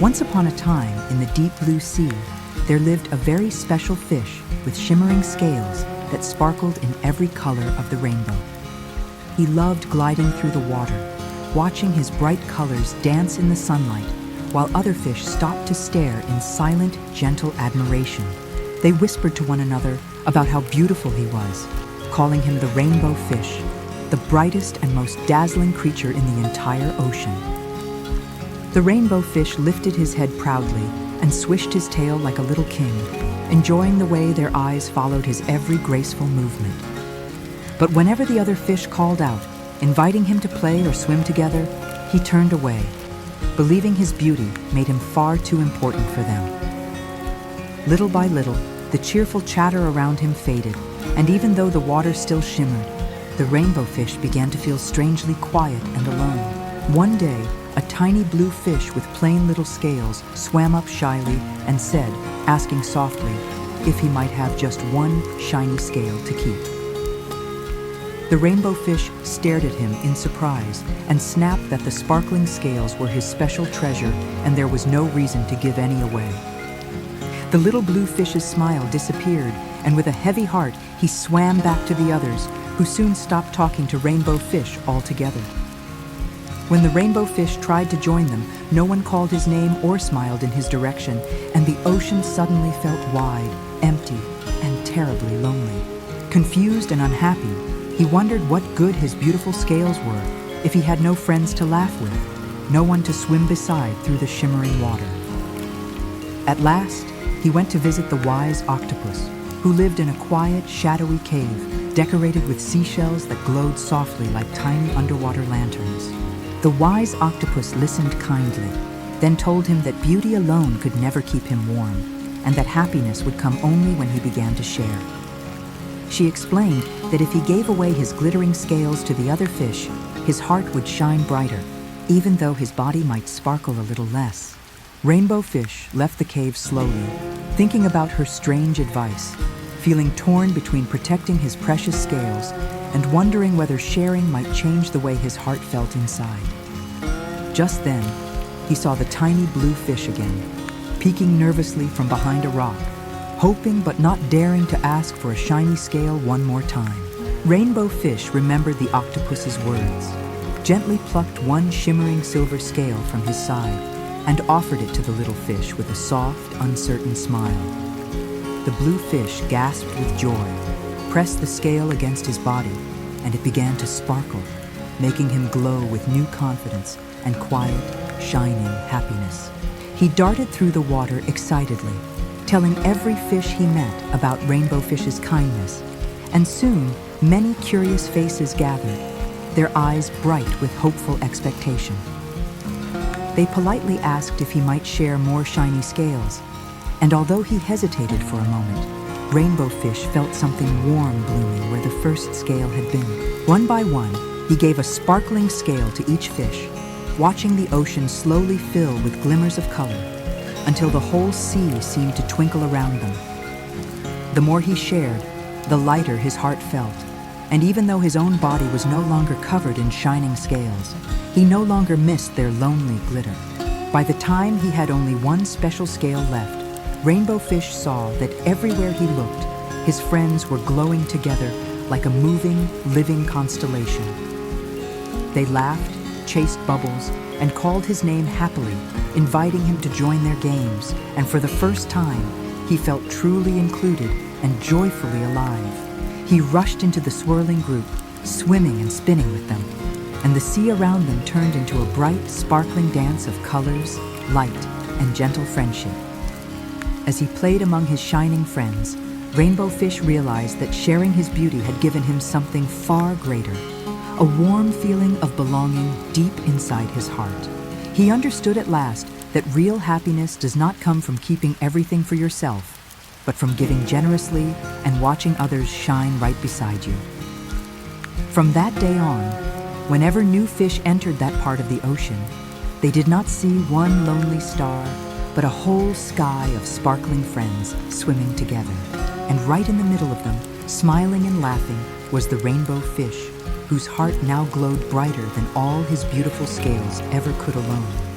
Once upon a time, in the deep blue sea, there lived a very special fish with shimmering scales that sparkled in every color of the rainbow. He loved gliding through the water, watching his bright colors dance in the sunlight, while other fish stopped to stare in silent, gentle admiration. They whispered to one another about how beautiful he was, calling him the rainbow fish, the brightest and most dazzling creature in the entire ocean. The rainbow fish lifted his head proudly and swished his tail like a little king, enjoying the way their eyes followed his every graceful movement. But whenever the other fish called out, inviting him to play or swim together, he turned away, believing his beauty made him far too important for them. Little by little, the cheerful chatter around him faded, and even though the water still shimmered, the rainbow fish began to feel strangely quiet and alone. One day, a tiny blue fish with plain little scales swam up shyly and said, asking softly if he might have just one shiny scale to keep. The rainbow fish stared at him in surprise and snapped that the sparkling scales were his special treasure and there was no reason to give any away. The little blue fish's smile disappeared, and with a heavy heart, he swam back to the others, who soon stopped talking to rainbow fish altogether. When the rainbow fish tried to join them, no one called his name or smiled in his direction, and the ocean suddenly felt wide, empty, and terribly lonely. Confused and unhappy, he wondered what good his beautiful scales were if he had no friends to laugh with, no one to swim beside through the shimmering water. At last, he went to visit the Wise Octopus, who lived in a quiet, shadowy cave decorated with seashells that glowed softly like tiny underwater lanterns. The Wise Octopus listened kindly, then told him that beauty alone could never keep him warm, and that happiness would come only when he began to share. She explained that if he gave away his glittering scales to the other fish, his heart would shine brighter, even though his body might sparkle a little less. Rainbow Fish left the cave slowly, thinking about her strange advice, feeling torn between protecting his precious scales and wondering whether sharing might change the way his heart felt inside. Just then, he saw the tiny blue fish again, peeking nervously from behind a rock, hoping but not daring to ask for a shiny scale one more time. Rainbow Fish remembered the octopus's words, gently plucked one shimmering silver scale from his side, and offered it to the little fish with a soft, uncertain smile. The blue fish gasped with joy, pressed the scale against his body, and it began to sparkle, making him glow with new confidence and quiet, shining happiness. He darted through the water excitedly, telling every fish he met about Rainbow Fish's kindness, and soon many curious faces gathered, their eyes bright with hopeful expectation. They politely asked if he might share more shiny scales, and although he hesitated for a moment, Rainbow Fish felt something warm blooming where the first scale had been. One by one, he gave a sparkling scale to each fish, watching the ocean slowly fill with glimmers of color, until the whole sea seemed to twinkle around them. The more he shared, the lighter his heart felt, and even though his own body was no longer covered in shining scales, he no longer missed their lonely glitter. By the time he had only one special scale left, Rainbow Fish saw that everywhere he looked, his friends were glowing together like a moving, living constellation. They laughed, chased bubbles, and called his name happily, inviting him to join their games, and for the first time, he felt truly included and joyfully alive. He rushed into the swirling group, swimming and spinning with them, and the sea around them turned into a bright, sparkling dance of colors, light, and gentle friendship. As he played among his shining friends, Rainbow Fish realized that sharing his beauty had given him something far greater, a warm feeling of belonging deep inside his heart. He understood at last that real happiness does not come from keeping everything for yourself, but from giving generously and watching others shine right beside you. From that day on, whenever new fish entered that part of the ocean, they did not see one lonely star, but a whole sky of sparkling friends swimming together. And right in the middle of them, smiling and laughing, was the rainbow fish, whose heart now glowed brighter than all his beautiful scales ever could alone.